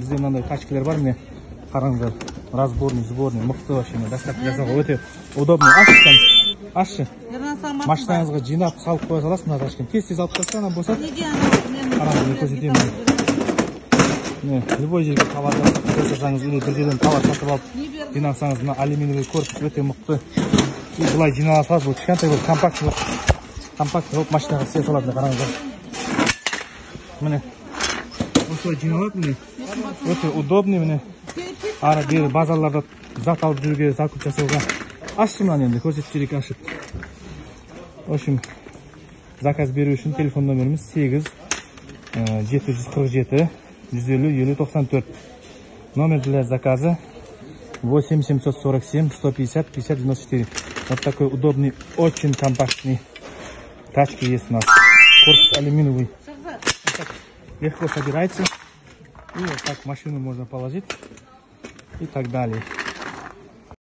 Бізде мынандай тачкалар бар, міне қараңыздар. Разборный, сборный, мықты вообще. Доставка жасауға өте удобный. Ашшы. Машинаңызға жинап салып қоя саласыз мына тачканы. Тез алып тастана босат. Қараңыз, көрсетейін. Міне, любой жерге товар жасаңыз, или бір жерден товар сатып алып жинасаңыз, мына алюминиевый корпус өте мықты. И былай жинала саласыз, бұл кішкентай болып компактный болып машинаға сие салады, қараңыздар. Міне, осылай жиналады, міне. Өте удобный, міне. Ары бері базарларда зат алып жүруге, закуп жасауға. Ашшы мынаны енді, көрсетіп жіберейік, ашып. В общем, заказ беру үшін телефон номеріміз 8 747 150 9094. Номер для заказа 8 747 150 50 94. Вот такой удобный, очень компактный тачки есть у нас. Корпус алюминиевый. Легко собирается. И вот так машину можно положить. И так далее.